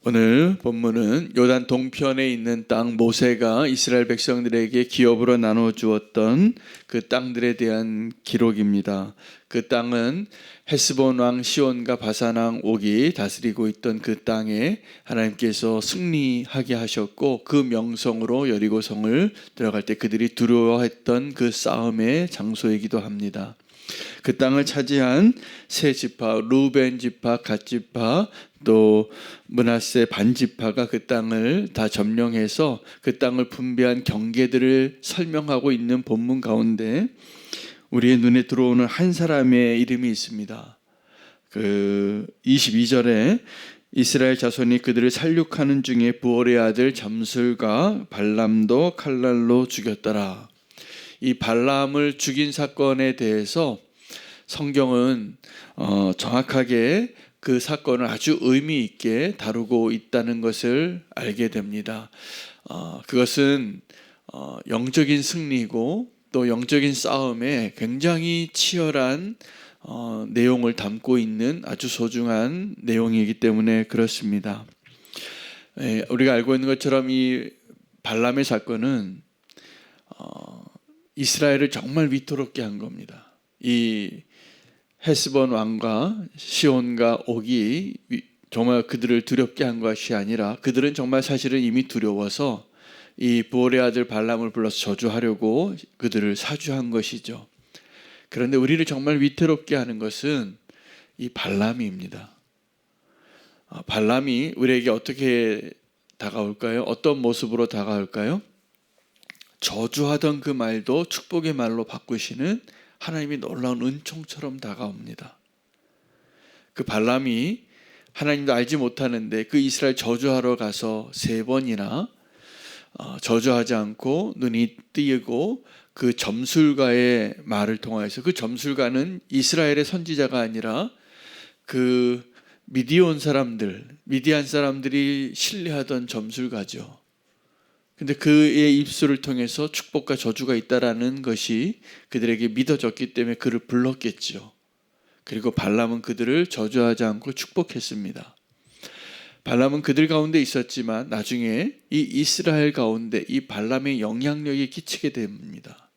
오늘 본문은 요단 동편에 있는 땅, 모세가 이스라엘 백성들에게 기업으로 나눠 주었던 그 땅들에 대한 기록입니다. 그 땅은 헤스본 왕 시온과 바산 왕 옥이 다스리고 있던 그 땅에 하나님께서 승리하게 하셨고, 그 명성으로 여리고성을 들어갈 때 그들이 두려워했던 그 싸움의 장소이기도 합니다. 그 땅을 차지한 세 지파, 루벤 지파, 갓 지파, 또 므낫세 반 지파가 그 땅을 다 점령해서 그 땅을 분배한 경계들을 설명하고 있는 본문 가운데 우리의 눈에 들어오는 한 사람의 이름이 있습니다. 그 22절에 이스라엘 자손이 그들을 살육하는 중에 부올의 아들 잠술과 발람도 칼날로 죽였더라. 이 발람을 죽인 사건에 대해서 성경은 정확하게 그 사건을 아주 의미 있게 다루고 있다는 것을 알게 됩니다. 그것은 영적인 승리고 또 영적인 싸움에 굉장히 치열한 내용을 담고 있는 아주 소중한 내용이기 때문에 그렇습니다. 우리가 알고 있는 것처럼 이 발람의 사건은 이스라엘을 정말 위태롭게 한 겁니다. 이 헤스본 왕과 시온과 옥이 정말 그들을 두렵게 한 것이 아니라 그들은 정말 사실은 이미 두려워서 이 부올의 아들 발람을 불러서 저주하려고 그들을 사주한 것이죠. 그런데 우리를 정말 위태롭게 하는 것은 이 발람입니다. 발람이 우리에게 어떻게 다가올까요? 어떤 모습으로 다가올까요? 저주하던 그 말도 축복의 말로 바꾸시는 하나님이 놀라운 은총처럼 다가옵니다. 그 발람이 하나님도 알지 못하는데 그 이스라엘 저주하러 가서 3번이나 저주하지 않고 눈이 뜨이고 그 점술가의 말을 통하여서, 그 점술가는 이스라엘의 선지자가 아니라 그 미디안 사람들이 신뢰하던 점술가죠. 근데 그의 입술을 통해서 축복과 저주가 있다라는 것이 그들에게 믿어졌기 때문에 그를 불렀겠죠. 그리고 발람은 그들을 저주하지 않고 축복했습니다. 발람은 그들 가운데 있었지만 나중에 이 이스라엘 가운데 이 발람의 영향력이 끼치게 됩니다.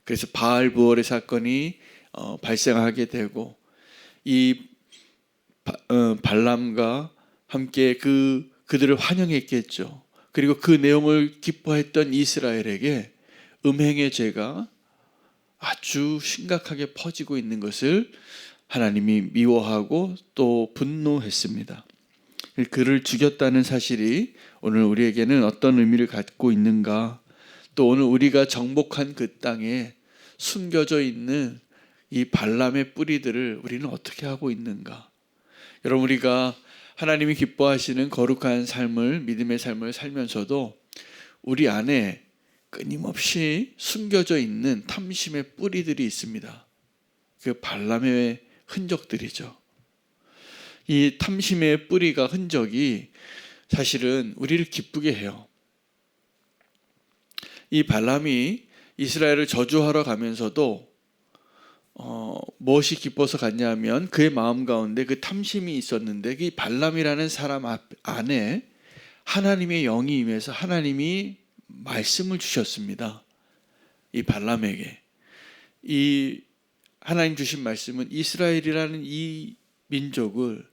그래서 바알 부올의 사건이 발생하게 되고, 이 발람과 함께 그들을 환영했겠죠. 그리고 그 내용을 기뻐했던 이스라엘에게 음행의 죄가 아주 심각하게 퍼지고 있는 것을 하나님이 미워하고 또 분노했습니다. 그를 죽였다는 사실이 오늘 우리에게는 어떤 의미를 갖고 있는가, 또 오늘 우리가 정복한 그 땅에 숨겨져 있는 이 발람의 뿌리들을 우리는 어떻게 하고 있는가. 여러분, 우리가 하나님이 기뻐하시는 거룩한 삶을, 믿음의 삶을 살면서도 우리 안에 끊임없이 숨겨져 있는 탐심의 뿌리들이 있습니다. 그 발람의 흔적들이죠. 이 탐심의 뿌리가, 흔적이 사실은 우리를 기쁘게 해요. 이 발람이 이스라엘을 저주하러 가면서도 무엇이 기뻐서 갔냐면 그의 마음 가운데 그 탐심이 있었는데, 그 발람이라는 사람 안에 하나님의 영이 임해서 하나님이 말씀을 주셨습니다. 이 발람에게 이 하나님 주신 말씀은 이스라엘이라는 이 민족을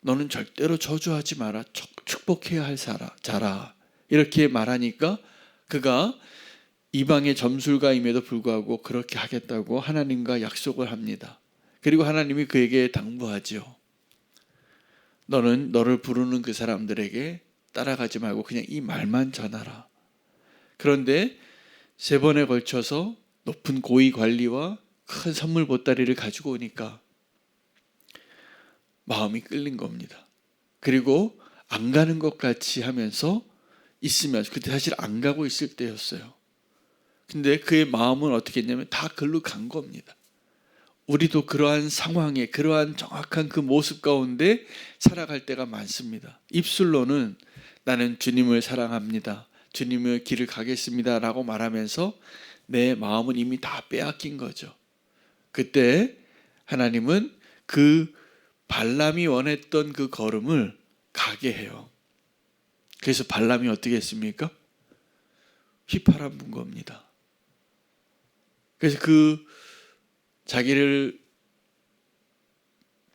너는 절대로 저주하지 마라, 축복해야 할 자라, 이렇게 말하니까 그가 이방의 점술가임에도 불구하고 그렇게 하겠다고 하나님과 약속을 합니다. 그리고 하나님이 그에게 당부하죠. 너는 너를 부르는 그 사람들에게 따라가지 말고 그냥 이 말만 전하라. 그런데 3번에 걸쳐서 높은 고위 관리와 큰 선물 보따리를 가지고 오니까 마음이 끌린 겁니다. 그리고 안 가는 것 같이 하면서 있으면서, 그때 사실 안 가고 있을 때였어요. 근데 그의 마음은 어떻게 했냐면 다 글로 간 겁니다. 우리도 그러한 상황에, 그러한 정확한 그 모습 가운데 살아갈 때가 많습니다. 입술로는 나는 주님을 사랑합니다, 주님의 길을 가겠습니다 라고 말하면서 내 마음은 이미 다 빼앗긴 거죠. 그때 하나님은 그 발람이 원했던 그 걸음을 가게 해요. 그래서 발람이 어떻게 했습니까? 휘파람 분 겁니다. 그래서 그 자기를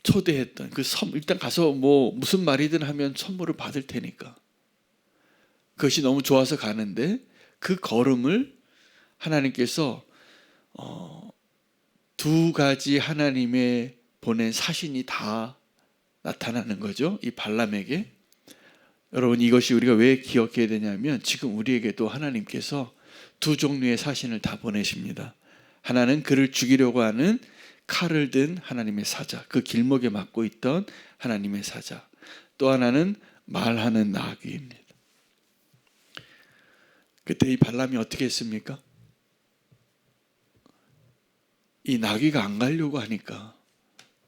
초대했던 그 일단 가서 뭐 무슨 말이든 하면 선물을 받을 테니까 그것이 너무 좋아서 가는데 그 걸음을 하나님께서 두 가지 하나님의 보낸 사신이 다 나타나는 거죠. 이 발람에게. 여러분, 이것이 우리가 왜 기억해야 되냐면 지금 우리에게도 하나님께서 두 종류의 사신을 다 보내십니다. 하나는 그를 죽이려고 하는 칼을 든 하나님의 사자, 그 길목에 맡고 있던 하나님의 사자. 또 하나는 말하는 나귀입니다. 그때 이 발람이 어떻게 했습니까? 이 나귀가 안 가려고 하니까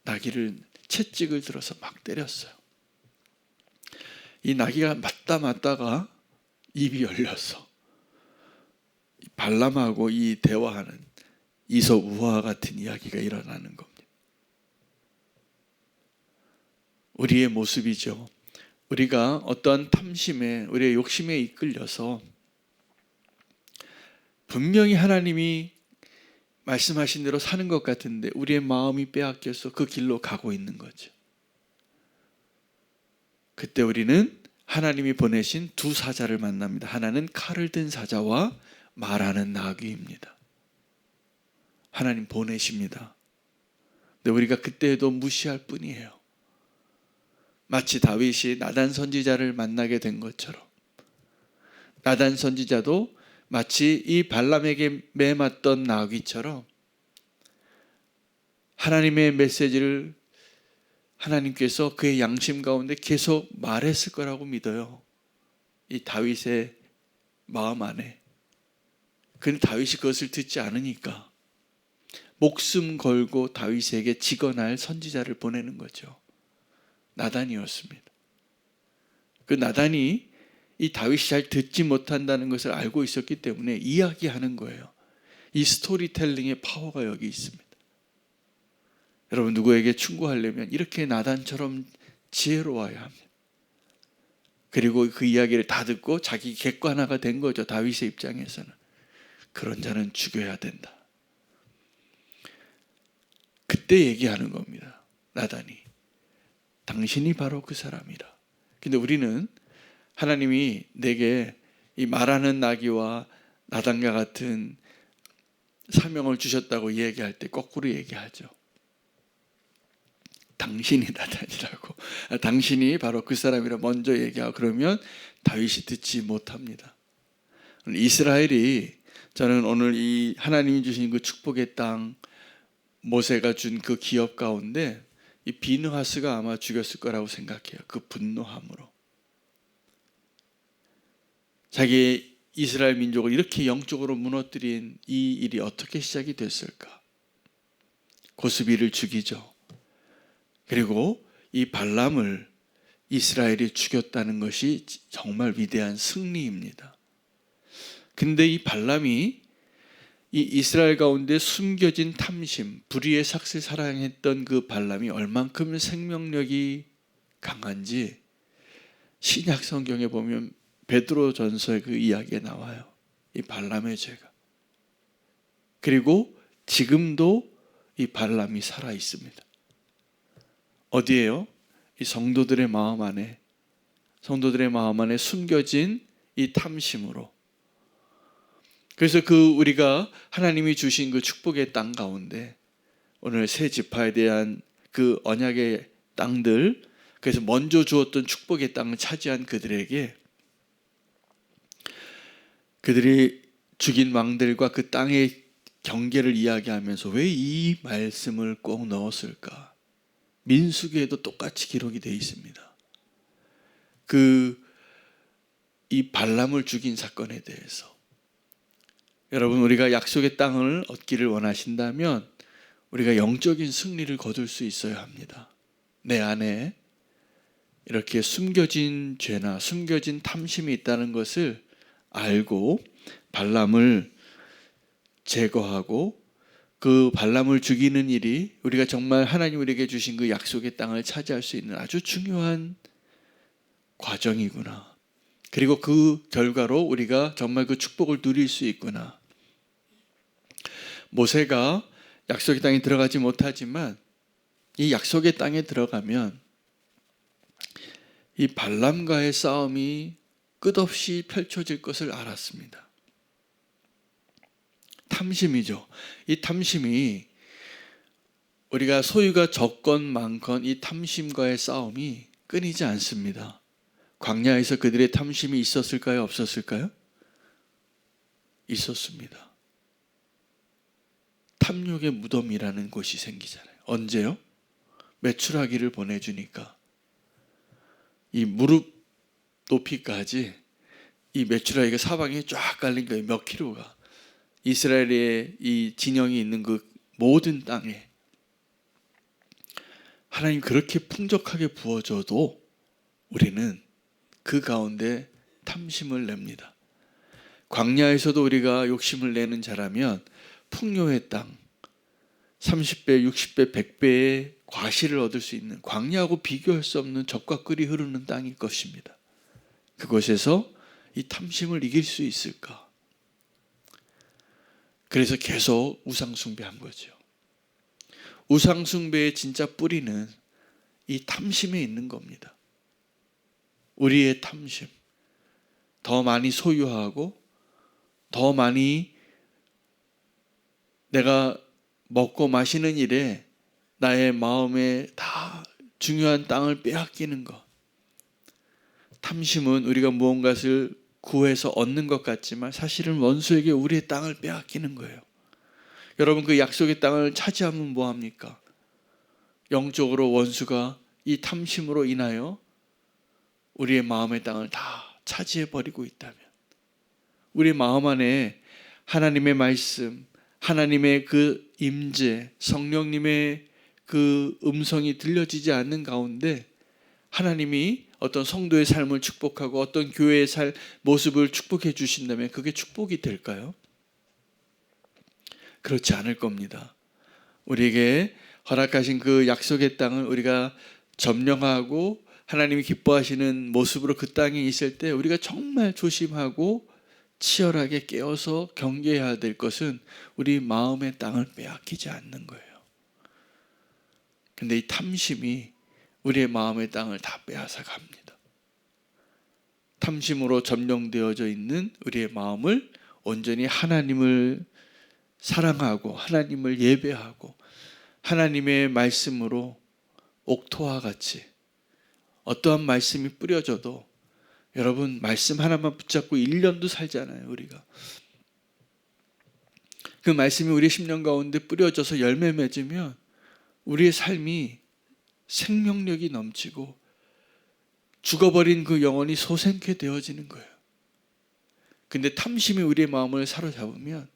나귀를 채찍을 들어서 막 때렸어요. 이 나귀가 맞다가 입이 열려서 발람하고 이 대화하는 이솝우화와 같은 이야기가 일어나는 겁니다. 우리의 모습이죠. 우리가 어떤 탐심에, 우리의 욕심에 이끌려서 분명히 하나님이 말씀하신 대로 사는 것 같은데 우리의 마음이 빼앗겨서 그 길로 가고 있는 거죠. 그때 우리는 하나님이 보내신 두 사자를 만납니다. 하나는 칼을 든 사자와 말하는 나귀입니다. 하나님 보내십니다. 근데 우리가 그때에도 무시할 뿐이에요. 마치 다윗이 나단 선지자를 만나게 된 것처럼 나단 선지자도 마치 이 발람에게 매맞던 나귀처럼 하나님의 메시지를 하나님께서 그의 양심 가운데 계속 말했을 거라고 믿어요. 이 다윗의 마음 안에. 그런데 다윗이 그것을 듣지 않으니까 목숨 걸고 다윗에게 직언할 선지자를 보내는 거죠. 나단이었습니다. 그 나단이 이 다윗이 잘 듣지 못한다는 것을 알고 있었기 때문에 이야기하는 거예요. 이 스토리텔링의 파워가 여기 있습니다. 여러분, 누구에게 충고하려면 이렇게 나단처럼 지혜로워야 합니다. 그리고 그 이야기를 다 듣고 자기 객관화가 된 거죠. 다윗의 입장에서는. 그런 자는 죽여야 된다. 그때 얘기하는 겁니다. 나단이. 당신이 바로 그 사람이라. 근데 우리는 하나님이 내게 이 말하는 나귀와 나단과 같은 사명을 주셨다고 얘기할 때 거꾸로 얘기하죠. 당신이 나단이라고, 당신이 바로 그 사람이라 먼저 얘기하고 그러면 다윗이 듣지 못합니다. 이스라엘이, 저는 오늘 이 하나님이 주신 그 축복의 땅, 모세가 준 그 기업 가운데 이 비느하스가 아마 죽였을 거라고 생각해요. 그 분노함으로. 자기 이스라엘 민족을 이렇게 영적으로 무너뜨린 이 일이 어떻게 시작이 됐을까? 고스비를 죽이죠. 그리고 이 발람을 이스라엘이 죽였다는 것이 정말 위대한 승리입니다. 근데 이 발람이 이 이스라엘 가운데 숨겨진 탐심, 불의의 삭슬 사랑했던 그 발람이 얼만큼 생명력이 강한지 신약 성경에 보면 베드로 전서의 그 이야기에 나와요. 이 발람의 죄가. 그리고 지금도 이 발람이 살아 있습니다. 어디에요? 이 성도들의 마음 안에, 성도들의 마음 안에 숨겨진 이 탐심으로. 그래서 우리가 하나님이 주신 그 축복의 땅 가운데 오늘 새 지파에 대한 그 언약의 땅들, 그래서 먼저 주었던 축복의 땅을 차지한 그들에게 그들이 죽인 왕들과 그 땅의 경계를 이야기하면서 왜 이 말씀을 꼭 넣었을까? 민수기에도 똑같이 기록이 되어 있습니다. 이 발람을 죽인 사건에 대해서. 여러분, 우리가 약속의 땅을 얻기를 원하신다면 우리가 영적인 승리를 거둘 수 있어야 합니다. 내 안에 이렇게 숨겨진 죄나 숨겨진 탐심이 있다는 것을 알고 발람을 제거하고 그 발람을 죽이는 일이 우리가 정말 하나님 우리에게 주신 그 약속의 땅을 차지할 수 있는 아주 중요한 과정이구나. 그리고 그 결과로 우리가 정말 그 축복을 누릴 수 있구나. 모세가 약속의 땅에 들어가지 못하지만 이 약속의 땅에 들어가면 이 발람과의 싸움이 끝없이 펼쳐질 것을 알았습니다. 탐심이죠. 이 탐심이 우리가 소유가 적건 많건 이 탐심과의 싸움이 끊이지 않습니다. 광야에서 그들의 탐심이 있었을까요? 없었을까요? 있었습니다. 탐욕의 무덤이라는 곳이 생기잖아요. 언제요? 메추라기를 보내주니까 이 무릎 높이까지 이 메추라기가 사방에 쫙 깔린 거예요. 몇 킬로가. 이스라엘의 이 진영이 있는 그 모든 땅에 하나님 그렇게 풍족하게 부어줘도 우리는 그 가운데 탐심을 냅니다. 광야에서도 우리가 욕심을 내는 자라면 풍요의 땅 30배, 60배, 100배의 과실을 얻을 수 있는 광야하고 비교할 수 없는 젖과 꿀이 흐르는 땅일 것입니다. 그곳에서 이 탐심을 이길 수 있을까? 그래서 계속 우상숭배한 거죠. 우상숭배의 진짜 뿌리는 이 탐심에 있는 겁니다. 우리의 탐심. 더 많이 소유하고 더 많이 내가 먹고 마시는 일에 나의 마음에 다 중요한 땅을 빼앗기는 것. 탐심은 우리가 무언가를 구해서 얻는 것 같지만 사실은 원수에게 우리의 땅을 빼앗기는 거예요. 여러분 그 약속의 땅을 차지하면 뭐합니까? 영적으로 원수가 이 탐심으로 인하여 우리의 마음의 땅을 다 차지해버리고 있다면 우리 마음 안에 하나님의 말씀, 하나님의 그 임재, 성령님의 그 음성이 들려지지 않는 가운데 하나님이 어떤 성도의 삶을 축복하고 어떤 교회의 모습을 축복해 주신다면 그게 축복이 될까요? 그렇지 않을 겁니다. 우리에게 허락하신 그 약속의 땅을 우리가 점령하고 하나님이 기뻐하시는 모습으로 그 땅에 있을 때 우리가 정말 조심하고 치열하게 깨어서 경계해야 될 것은 우리 마음의 땅을 빼앗기지 않는 거예요. 근데 이 탐심이 우리의 마음의 땅을 다 빼앗아 갑니다. 탐심으로 점령되어져 있는 우리의 마음을 온전히 하나님을 사랑하고 하나님을 예배하고 하나님의 말씀으로 옥토와 같이 어떠한 말씀이 뿌려져도 여러분 말씀 하나만 붙잡고 1년도 살잖아요. 우리가 그 말씀이 우리 심령 가운데 뿌려져서 열매 맺으면 우리의 삶이 생명력이 넘치고 죽어버린 그 영혼이 소생케 되어지는 거예요. 근데 탐심이 우리의 마음을 사로잡으면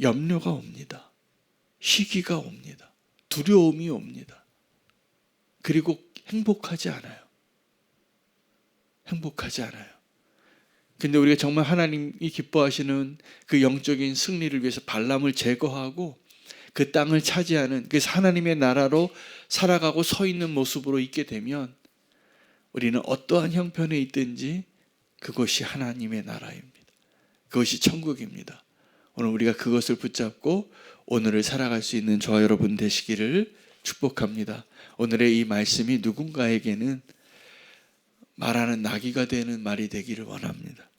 염려가 옵니다. 희귀가 옵니다. 두려움이 옵니다. 그리고 행복하지 않아요. 행복하지 않아요. 근데 우리가 정말 하나님이 기뻐하시는 그 영적인 승리를 위해서 발람을 제거하고 그 땅을 차지하는 그래서 하나님의 나라로 살아가고 서 있는 모습으로 있게 되면 우리는 어떠한 형편에 있든지 그것이 하나님의 나라입니다. 그것이 천국입니다. 오늘 우리가 그것을 붙잡고 오늘을 살아갈 수 있는 저와 여러분 되시기를 축복합니다. 오늘의 이 말씀이 누군가에게는 말하는 나귀가 되는 말이 되기를 원합니다.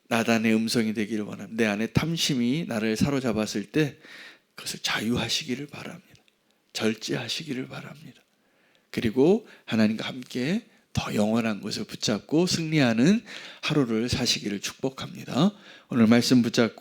나단의 음성이 되기를 원합니다. 내 안에 탐심이 나를 사로잡았을 때 그것을 자유하시기를 바랍니다. 절제하시기를 바랍니다. 그리고 하나님과 함께 더 영원한 것을 붙잡고 승리하는 하루를 사시기를 축복합니다. 오늘 말씀 붙잡고